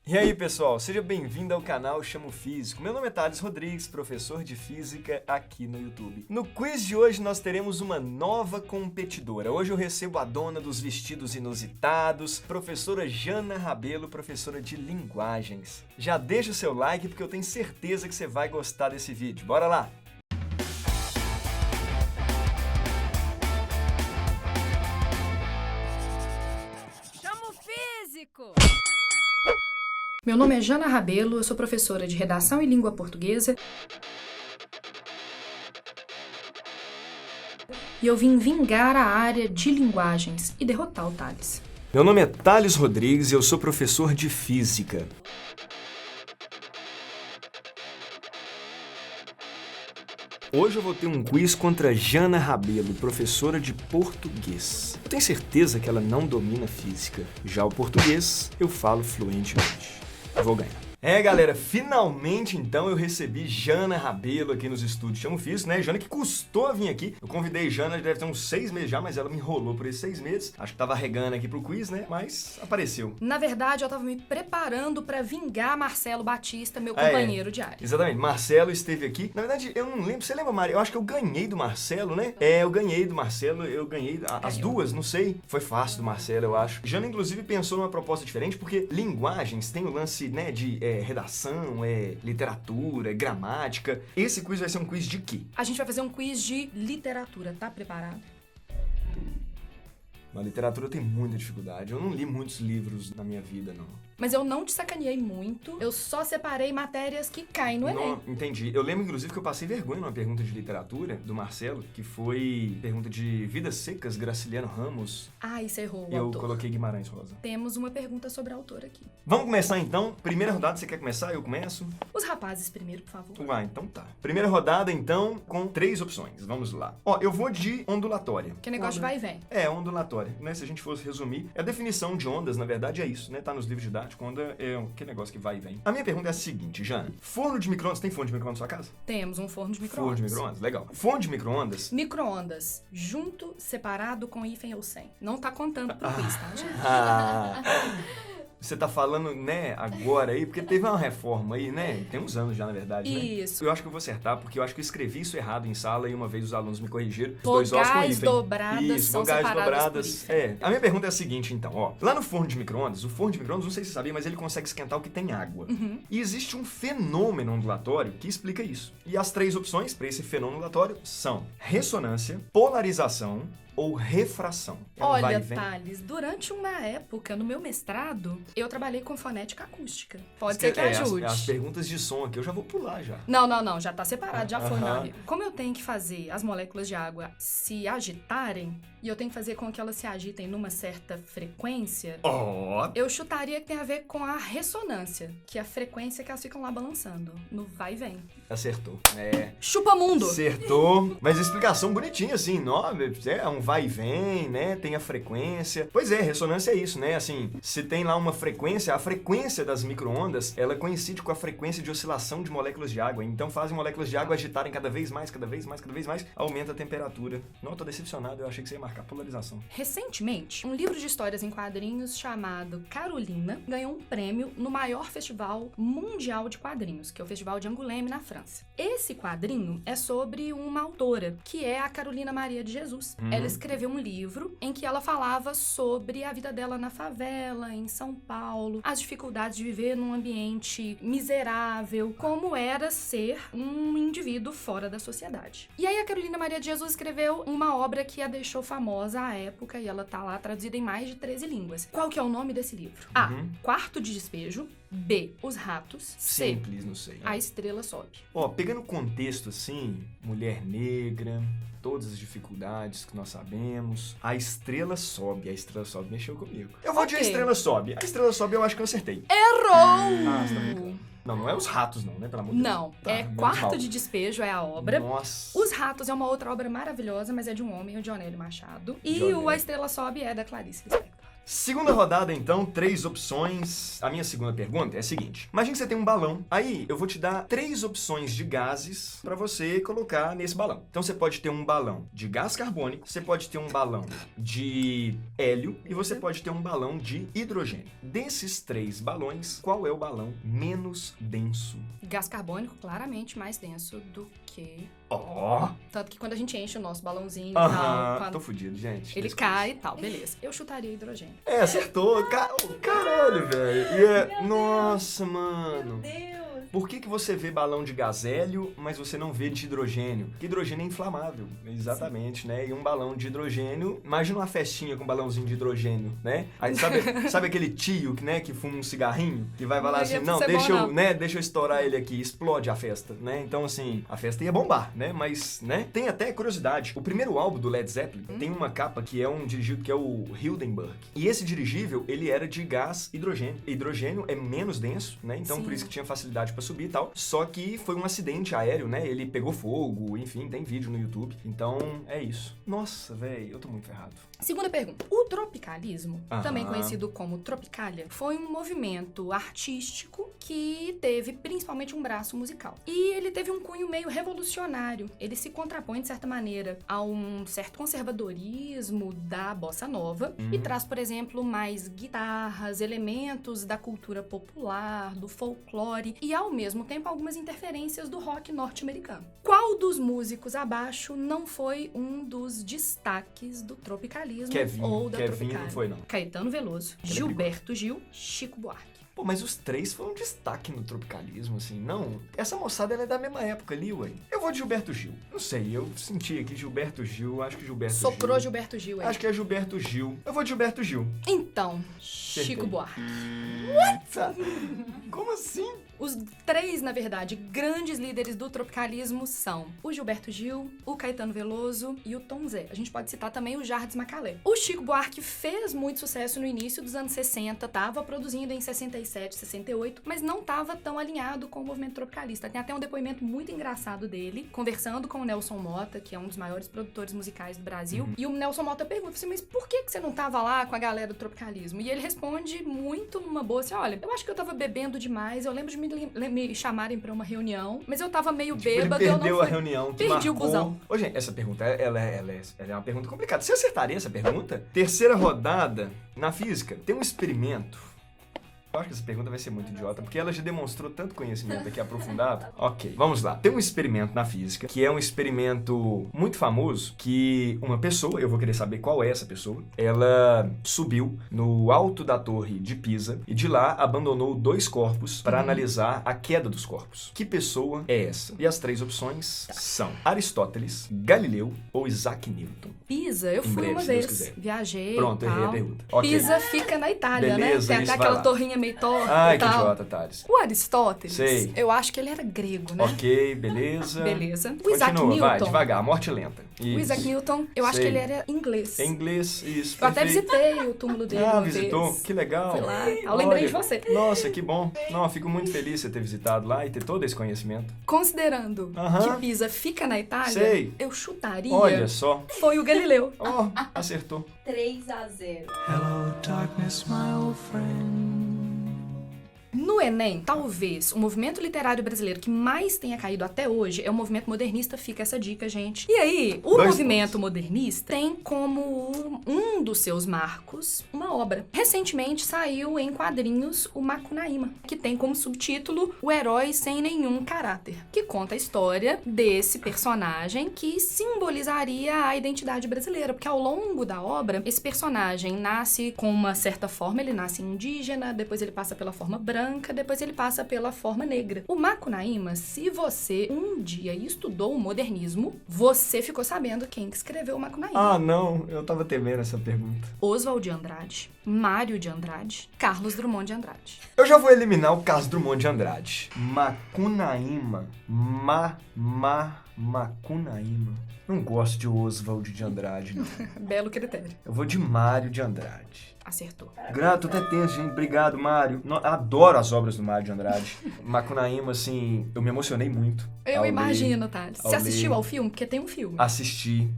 E aí, pessoal, seja bem-vindo ao canal Chamo Físico. Meu nome é Thales Rodrigues, professor de Física aqui no YouTube. No quiz de hoje nós teremos uma nova competidora. Hoje eu recebo a dona dos vestidos inusitados, professora Jana Rabelo, professora de linguagens. Já deixa o seu like porque eu tenho certeza que você vai gostar desse vídeo. Bora lá! Chamo Físico! Meu nome é Jana Rabelo, eu sou professora de Redação e Língua Portuguesa e eu vim vingar a área de linguagens e derrotar o Thales. Meu nome é Thales Rodrigues e eu sou professor de Física. Hoje eu vou ter um quiz contra Jana Rabelo, professora de português. Eu tenho certeza que ela não domina física. Já o português, eu falo fluentemente. Vou ganhar. Galera, finalmente então eu recebi Jana Rabelo aqui nos estúdios Chamo Físico, né? Jana que custou a vir aqui. Eu convidei Jana, deve ter uns 6 meses já, mas ela me enrolou por esses 6 meses. Acho que tava regando aqui pro quiz, né? Mas apareceu. Na verdade, eu tava me preparando pra vingar Marcelo Batista, meu companheiro de área. Exatamente, Marcelo esteve aqui. Na verdade, eu não lembro, você lembra, Maria? Eu acho que eu ganhei do Marcelo, né? Eu ganhei do Marcelo, eu ganhei as duas, não sei. Foi fácil do Marcelo, eu acho. Jana, inclusive, pensou numa proposta diferente, porque linguagens tem o lance, né, de redação, literatura, gramática. Esse quiz vai ser um quiz de quê? A gente vai fazer um quiz de literatura, tá preparado? Na literatura eu tenho muita dificuldade. Eu não li muitos livros na minha vida, não. Mas eu não te sacaneei muito, eu só separei matérias que caem no Enem. Não, entendi. Eu lembro, inclusive, que eu passei vergonha numa pergunta de literatura do Marcelo, que foi pergunta de Vidas Secas, Graciliano Ramos. Ah, isso errou o Eu autor. coloquei Guimarães Rosa. Temos uma pergunta sobre autor aqui. Vamos começar, então? Primeira rodada, você quer começar? Eu começo? Os rapazes primeiro, por favor. Então tá. Primeira rodada, então, com 3 opções. Vamos lá. Eu vou de ondulatória. Que negócio de vai e vem. Ondulatória. Né? Se a gente fosse resumir, a definição de ondas, na verdade, é isso, né? Tá nos livros didáticos, onda é que negócio que vai e vem. A minha pergunta é a seguinte, Jana. Forno de micro-ondas, tem forno de micro-ondas na sua casa? Temos um forno de micro-ondas. Forno de micro-ondas, legal. Forno de micro-ondas... Micro-ondas, junto, separado, com hífen ou sem. Não tá contando pro quiz, tá, gente? Você tá falando, né, agora aí, porque teve uma reforma aí, né? Tem uns anos já, na verdade, né? Isso. Eu acho que eu vou acertar, porque eu acho que eu escrevi isso errado em sala e uma vez os alunos me corrigiram. Os dois ossos com Vogais hífen. dobradas Isso, são vogais separadas dobradas. por hífen. A minha pergunta é a seguinte, então, lá no forno de micro-ondas, o forno de micro-ondas, não sei se você sabia, mas ele consegue esquentar o que tem água. E existe um fenômeno ondulatório que explica isso. E as 3 opções para esse fenômeno ondulatório são ressonância, polarização ou refração. Olha, Thales, durante uma época, no meu mestrado, eu trabalhei com fonética acústica. Pode ser que ajude. As perguntas de som aqui eu já vou pular já. Não, já tá separado, já foi, meu amigo. Como eu tenho que fazer as moléculas de água se agitarem, e eu tenho que fazer com que elas se agitem numa certa frequência, eu chutaria que tem a ver com a ressonância, que é a frequência que elas ficam lá balançando, no vai e vem. Acertou. Chupa mundo! Acertou. Mas a explicação bonitinha, assim, é um vai e vem, né? Tem a frequência. Pois é, ressonância é isso, né? Assim, se tem lá uma frequência, a frequência das micro-ondas, ela coincide com a frequência de oscilação de moléculas de água. Então fazem moléculas de água agitarem cada vez mais, aumenta a temperatura. Não, tô decepcionado, eu achei que você ia marcar polarização. Recentemente, um livro de histórias em quadrinhos chamado Carolina ganhou um prêmio no maior festival mundial de quadrinhos, que é o Festival de Angoulême, na França. Esse quadrinho é sobre uma autora, que é a Carolina Maria de Jesus. Ela escreveu um livro em que ela falava sobre a vida dela na favela, em São Paulo, as dificuldades de viver num ambiente miserável, como era ser um indivíduo fora da sociedade. E aí a Carolina Maria de Jesus escreveu uma obra que a deixou famosa à época e ela tá lá traduzida em mais de 13 línguas. Qual que é o nome desse livro? A. Quarto de Despejo. B. Os Ratos. C. Simples, não sei. A Estrela Sobe. Pegando o contexto assim, mulher negra, todas as dificuldades que nós sabemos, a estrela sobe mexeu comigo. Eu vou de A Estrela Sobe. A Estrela Sobe eu acho que eu acertei. Errou! Você tá brincando. Não é os ratos não, né? Pelo amor de Deus. Não, Quarto de Despejo é a obra. Nossa. Os Ratos é uma outra obra maravilhosa, mas é de um homem, o John L. Machado. E o A Estrela Sobe é da Clarice Lispector. Segunda rodada, então, 3 opções. A minha segunda pergunta é a seguinte. Imagina que você tem um balão. Aí, eu vou te dar 3 opções de gases para você colocar nesse balão. Então, você pode ter um balão de gás carbônico, você pode ter um balão de hélio e você pode ter um balão de hidrogênio. Desses 3 balões, qual é o balão menos denso? Gás carbônico, claramente mais denso do que... Ó! Tanto que quando a gente enche o nosso balãozinho e Aham, tal, quando tô fudido, gente. ele cai e tal, beleza. Eu chutaria hidrogênio. É, acertou. Caralho, velho. Nossa, mano. Deus. Por que você vê balão de gás hélio, mas você não vê de hidrogênio? Porque hidrogênio é inflamável, exatamente, né? E um balão de hidrogênio, imagina uma festinha com um balãozinho de hidrogênio, né? Aí sabe aquele tio, né, que fuma um cigarrinho, que vai falar assim, não, deixa eu estourar ele aqui, explode a festa, né? Então, assim, a festa ia bombar, né? Mas, né, tem até curiosidade. O primeiro álbum do Led Zeppelin tem uma capa que é um dirigível que é o Hindenburg. E esse dirigível, ele era de gás hidrogênio. Hidrogênio é menos denso, né? Então, por isso que tinha facilidade pra subir e tal. Só que foi um acidente aéreo, né? Ele pegou fogo, enfim, tem vídeo no YouTube. Então, é isso. Nossa, velho, eu tô muito ferrado. Segunda pergunta. O tropicalismo, também conhecido como Tropicália, foi um movimento artístico que teve principalmente um braço musical. E ele teve um cunho meio revolucionário. Ele se contrapõe, de certa maneira, a um certo conservadorismo da bossa nova e traz, por exemplo, mais guitarras, elementos da cultura popular, do folclore e, ao mesmo tempo, algumas interferências do rock norte-americano. Qual dos músicos abaixo não foi um dos destaques do tropicalismo ou da Kevinho não foi, não. Caetano Veloso, Gilberto Gil, Chico Buarque. Pô, mas os 3 foram um destaque no tropicalismo, assim, não? Essa moçada, ela é da mesma época ali, ué. Eu vou de Gilberto Gil. Não sei, eu senti aqui Gilberto Gil, acho que Gilberto Gil. Soprou Gilberto Gil aí. Acho que é Gilberto Gil. Eu vou de Gilberto Gil. Então, Chico Buarque. Como assim? Os 3, na verdade, grandes líderes do tropicalismo são o Gilberto Gil, o Caetano Veloso e o Tom Zé. A gente pode citar também o Jardim Macalé. O Chico Buarque fez muito sucesso no início dos anos 60, tava produzindo em 67, 68, mas não tava tão alinhado com o movimento tropicalista. Tem até um depoimento muito engraçado dele, conversando com o Nelson Motta, que é um dos maiores produtores musicais do Brasil, e o Nelson Motta pergunta assim, mas por que você não tava lá com a galera do tropicalismo? E ele responde muito numa boa assim, olha, eu acho que eu tava bebendo demais, eu lembro de me chamarem pra uma reunião, mas eu tava meio bêbado, ele eu não perdeu fui. a reunião, Perdi o busão. Ô, gente, essa pergunta, ela é uma pergunta complicada. Você acertaria essa pergunta? Terceira rodada, na física, tem um experimento. Eu acho que essa pergunta vai ser muito idiota, porque ela já demonstrou tanto conhecimento aqui aprofundado. Ok, vamos lá. Tem um experimento na física, que é um experimento muito famoso, que uma pessoa, eu vou querer saber qual é essa pessoa, ela subiu no alto da torre de Pisa e de lá abandonou 2 corpos para analisar a queda dos corpos. Que pessoa é essa? E as 3 opções são Aristóteles, Galileu ou Isaac Newton. Pisa, eu fui breve, uma se Deus vez. quiser. Viajei. Pronto, e tal. errei a pergunta. Ok. Pisa fica na Itália, Beleza, né? Tem isso, até vai aquela lá. torrinha meio torta Ai, e que tal. idiota, Thales. O Aristóteles, Sei. eu acho que ele era grego, né? Ok, beleza. Beleza. O Isaac Continua, vai, Newton. devagar, morte lenta. O Isso. Isaac Newton, eu acho Sei. que ele era inglês. Em inglês, isso. Eu até perfeito. visitei o túmulo dele uma Visitou? vez. Que legal. Fui lá. Eu lembrei de você. Nossa, que bom. Não, eu fico muito feliz de você ter visitado lá e ter todo esse conhecimento. Considerando Aham. que Pisa fica na Itália, Sei. eu chutaria Olha só. foi o Galileu. Ó, acertou. 3-0. Hello, darkness, my old friend. No Enem, talvez o movimento literário brasileiro que mais tenha caído até hoje é o movimento modernista, fica essa dica, gente. E aí, o 2 movimento pontos. modernista tem como um dos seus marcos uma obra. Recentemente saiu em quadrinhos o Macunaíma, que tem como subtítulo O Herói Sem Nenhum Caráter, que conta a história desse personagem que simbolizaria a identidade brasileira, porque ao longo da obra, esse personagem nasce com uma certa forma, ele nasce indígena, depois ele passa pela forma branca, depois ele passa pela forma negra. O Macunaíma, se você um dia estudou o modernismo, você ficou sabendo quem que escreveu o Macunaíma. Ah, não. Eu tava temendo essa pergunta. Oswald de Andrade, Mário de Andrade, Carlos Drummond de Andrade. Eu já vou eliminar o Carlos Drummond de Andrade. Macunaíma. Macunaíma. Não gosto de Oswald de Andrade, não. Belo critério. Eu vou de Mário de Andrade. Acertou. Grato, até tenso, gente. Obrigado, Mário. Adoro as obras do Mário de Andrade. Macunaíma, assim, eu me emocionei muito. Eu ao imagino, Thales. ao Você assistiu ler. ao filme? Porque tem um filme. Assisti.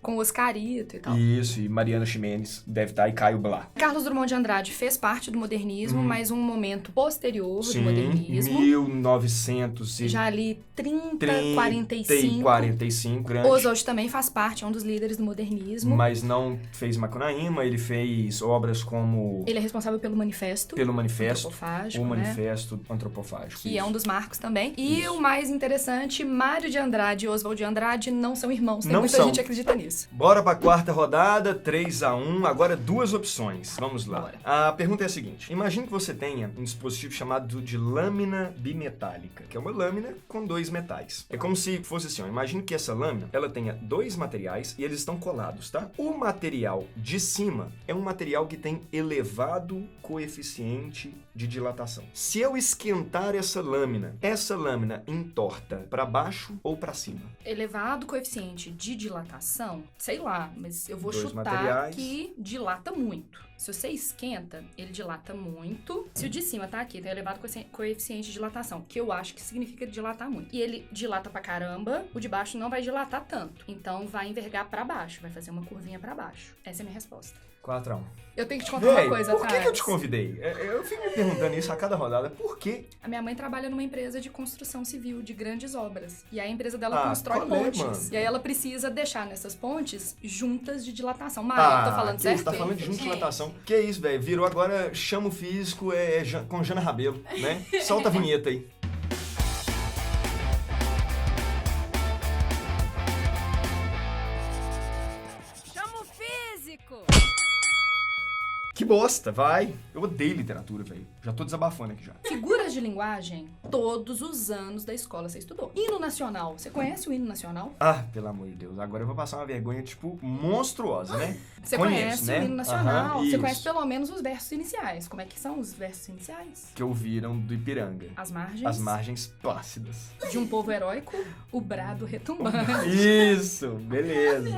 Com Oscarito e tal. Isso, e Mariana Ximenes deve estar, e Caio Blá. Carlos Drummond de Andrade fez parte do modernismo, mas um momento posterior do Sim, modernismo. 1900 e... Já ali 30, 45. 45. Grande. Oswald também faz parte, é um dos líderes do modernismo. Mas não fez Macunaíma, ele fez obras como... Ele é responsável pelo Manifesto. Antropofágico, o né? Manifesto Antropofágico. Que é um dos marcos também. E o mais interessante, Mário de Andrade e Oswald de Andrade não são irmãos. Tem muita gente que acredita nisso. Bora pra quarta rodada, 3-1. Agora 2 opções. Vamos lá. Bora. A pergunta é a seguinte. Imagine que você tenha um dispositivo chamado de lâmina bimetálica, que é uma lâmina com 2 metais. É como se fosse assim, ó. Imagine que essa lâmina, ela tenha 2 materiais e eles estão colados, tá? O material de cima é um material que tem elevado coeficiente de dilatação. Se eu esquentar essa lâmina entorta para baixo ou para cima? Elevado coeficiente de dilatação, sei lá, mas eu vou 2 chutar materiais. que dilata muito. Se você esquenta, ele dilata muito. Se o de cima tá aqui, tem elevado coeficiente de dilatação, que eu acho que significa dilatar muito. E ele dilata pra caramba, o de baixo não vai dilatar tanto. Então vai envergar pra baixo, vai fazer uma curvinha pra baixo. Essa é a minha resposta. 4-1. Eu tenho que te contar uma coisa, por que Thales. eu te convidei? Eu fico me perguntando isso a cada rodada. Por quê? A minha mãe trabalha numa empresa de construção civil, de grandes obras. E aí a empresa dela constrói qual é, pontes. mano? E aí ela precisa deixar nessas pontes juntas de dilatação. Mas tô falando certo? Você tá falando de junta de dilatação. Que isso, velho? Virou agora Chama o Físico com Jana Rabelo, né? Solta a vinheta aí. Chama o físico! Que bosta, vai. Eu odeio literatura, velho. Já tô desabafando aqui já. Figuras de linguagem, todos os anos da escola você estudou. Hino nacional. Você conhece o hino nacional? Ah, pelo amor de Deus. Agora eu vou passar uma vergonha, tipo, monstruosa, né? Você Conheço, conhece né? o hino nacional. Aham, Você isso. conhece pelo menos os versos iniciais. Como é que são os versos iniciais? Que ouviram do Ipiranga. As margens. As margens plácidas. De um povo heróico, o brado retumbante. Isso, beleza.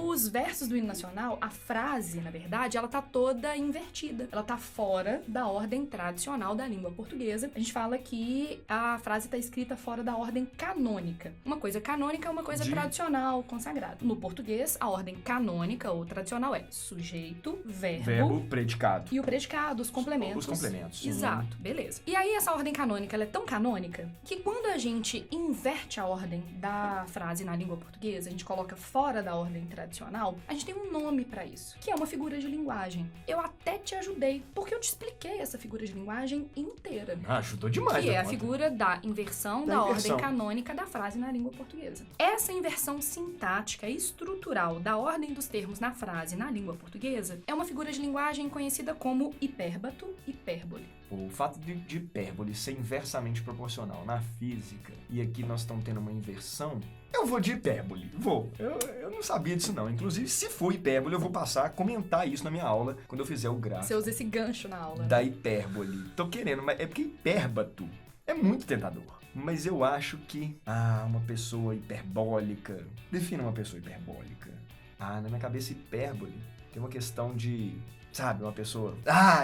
Os versos do hino nacional, a frase, na verdade, ela tá toda invertida. Ela tá fora da ordem tradicional da língua portuguesa. A gente fala que a frase tá escrita fora da ordem canônica. Uma coisa canônica é uma coisa tradicional, consagrada. No português, a ordem canônica ou tradicional é sujeito, verbo, predicado. e o predicado, os complementos. Os complementos. Sim. Exato, beleza. E aí essa ordem canônica, ela é tão canônica que quando a gente inverte a ordem da frase na língua portuguesa, a gente coloca fora da ordem tradicional, a gente tem um nome pra isso, que é uma figura de linguagem. Eu até te ajudei, porque eu te expliquei essa figura de linguagem inteira. Ah, ajudou demais. Que é a conta. figura da inversão da inversão. ordem canônica da frase na língua portuguesa. Essa inversão sintática e estrutural da ordem dos termos na frase na língua portuguesa é uma figura de linguagem conhecida como hipérbato, hipérbole. O fato de hipérbole ser inversamente proporcional na física, e aqui nós estamos tendo uma inversão, eu vou de hipérbole. Vou. Eu não sabia disso não. Inclusive, se for hipérbole, eu vou passar a comentar isso na minha aula, quando eu fizer o gráfico. Você usa esse gancho na aula. Da hipérbole. Tô querendo, mas é porque hipérbato é muito tentador. Mas eu acho que, uma pessoa hiperbólica... Defina uma pessoa hiperbólica. Na minha cabeça, hipérbole tem uma questão de... Sabe, uma pessoa...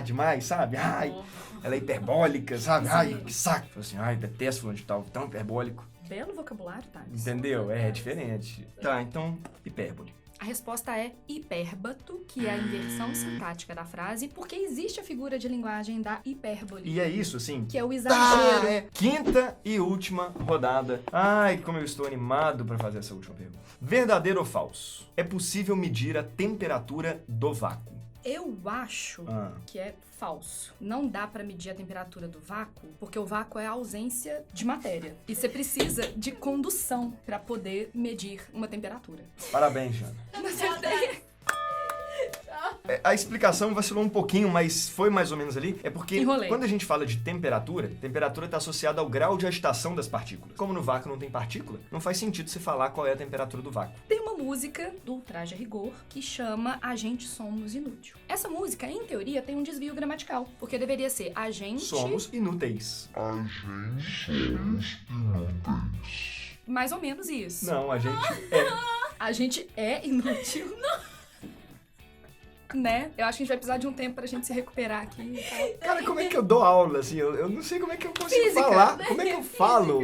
demais, sabe? Ela é hiperbólica, sabe? Que saco. Fala assim, detesto fulano de tal, tão hiperbólico. Belo vocabulário, tá? Entendeu? É diferente. Tá, então, hipérbole. A resposta é hipérbato, que é a inversão sintática da frase, porque existe a figura de linguagem da hipérbole. E é isso, assim... Que é o exagero. Quinta e última rodada. Como eu estou animado para fazer essa última pergunta. Verdadeiro ou falso? É possível medir a temperatura do vácuo? Eu acho que é falso. Não dá pra medir a temperatura do vácuo, porque o vácuo é a ausência de matéria. E você precisa de condução pra poder medir uma temperatura. Parabéns, Jana. A explicação vacilou um pouquinho, mas foi mais ou menos ali. É porque quando a gente fala de temperatura está associada ao grau de agitação das partículas. Como no vácuo não tem partícula, não faz sentido você falar qual é a temperatura do vácuo. Tem uma música do Ultraje a Rigor que chama A Gente Somos Inútil. Essa música, em teoria, tem um desvio gramatical, porque deveria ser a gente... Somos inúteis. A gente somos inúteis. Mais ou menos isso. Não, a gente é. A gente é inútil. Né? Eu acho que a gente vai precisar de um tempo pra gente se recuperar aqui. Cara, como é que eu dou aula, assim? Eu não sei como é que eu consigo Física, falar. né? Como é que eu falo?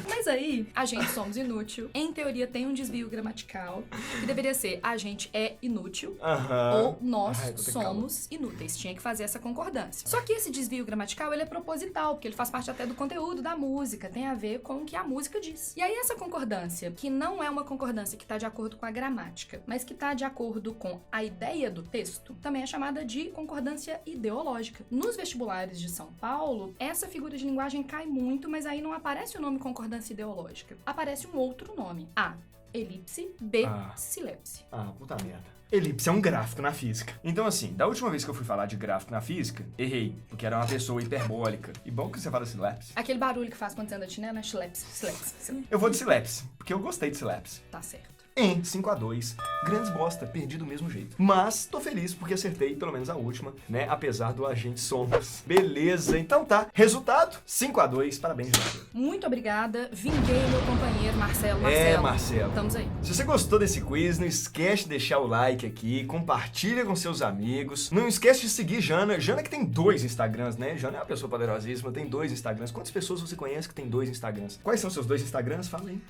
Mas aí, a gente somos inútil. Em teoria, tem um desvio gramatical, que deveria ser a gente é inútil Aham. ou nós Ai, tô tendo somos inúteis. Tinha que fazer essa concordância. Só que esse desvio gramatical, ele é proposital, porque ele faz parte até do conteúdo da música, tem a ver com o que a música diz. E aí, essa concordância, que não é uma concordância que tá de acordo com a gramática, mas que tá de acordo com a ideia do texto, também é chamada de concordância ideológica. Nos vestibulares de São Paulo, essa figura de linguagem cai muito, mas aí não aparece o nome concordância ideológica. Aparece um outro nome. A, elipse. B, silepse. Ah, puta merda. Elipse é um gráfico na física. Então, assim, da última vez que eu fui falar de gráfico na física, errei, porque era uma pessoa hiperbólica. E bom que você fala silepse. Aquele barulho que faz quando você anda de chinelo, né? Silepse, silepse. Eu vou de silepse, porque eu gostei de silepse. Tá certo. Em 5-2, grandes bosta, perdi do mesmo jeito. Mas tô feliz porque acertei pelo menos a última, né? Apesar do agente Sombras. Beleza, então tá. Resultado, 5-2, parabéns, Marcelo. Muito obrigada. Vinguei meu companheiro Marcelo. Marcelo. Estamos aí. Se você gostou desse quiz, não esquece de deixar o like aqui, compartilha com seus amigos. Não esquece de seguir Jana. Jana que tem 2 Instagrams, né? Jana é uma pessoa poderosíssima, tem 2 Instagrams. Quantas pessoas você conhece que tem 2 Instagrams? Quais são seus 2 Instagrams? Fala aí.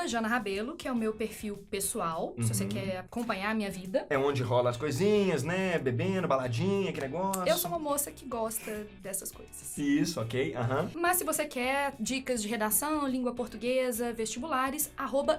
@Jana Rabelo, que é o meu perfil pessoal, se você quer acompanhar a minha vida. É onde rola as coisinhas, né? Bebendo, baladinha, que negócio. Eu sou uma moça que gosta dessas coisas. Isso, ok, Mas se você quer dicas de redação, língua portuguesa, vestibulares,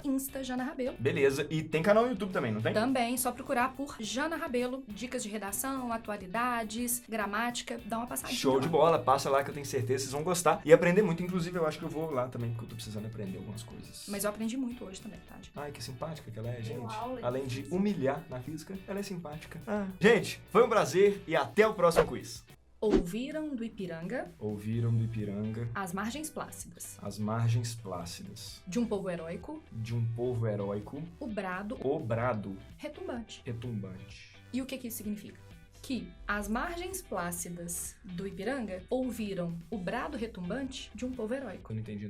@Insta Jana Rabelo. Beleza, e tem canal no YouTube também, não tem? Também, só procurar por Jana Rabelo, dicas de redação, atualidades, gramática, dá uma passadinha. Show de bola, passa lá que eu tenho certeza que vocês vão gostar e aprender muito. Inclusive, eu acho que eu vou lá também, porque eu tô precisando aprender algumas coisas. Mas eu aprendi muito hoje também, tá? Ai, que simpática que ela é, gente. aula de Além de física. humilhar na física, ela é simpática. Gente, foi um prazer e até o próximo quiz. Ouviram do Ipiranga Ouviram do Ipiranga as margens plácidas as margens plácidas de um povo heróico, de um povo heróico, o brado o brado retumbante. retumbante. E o que isso significa? Que as margens plácidas do Ipiranga ouviram o brado retumbante de um povo heróico. Eu não entendi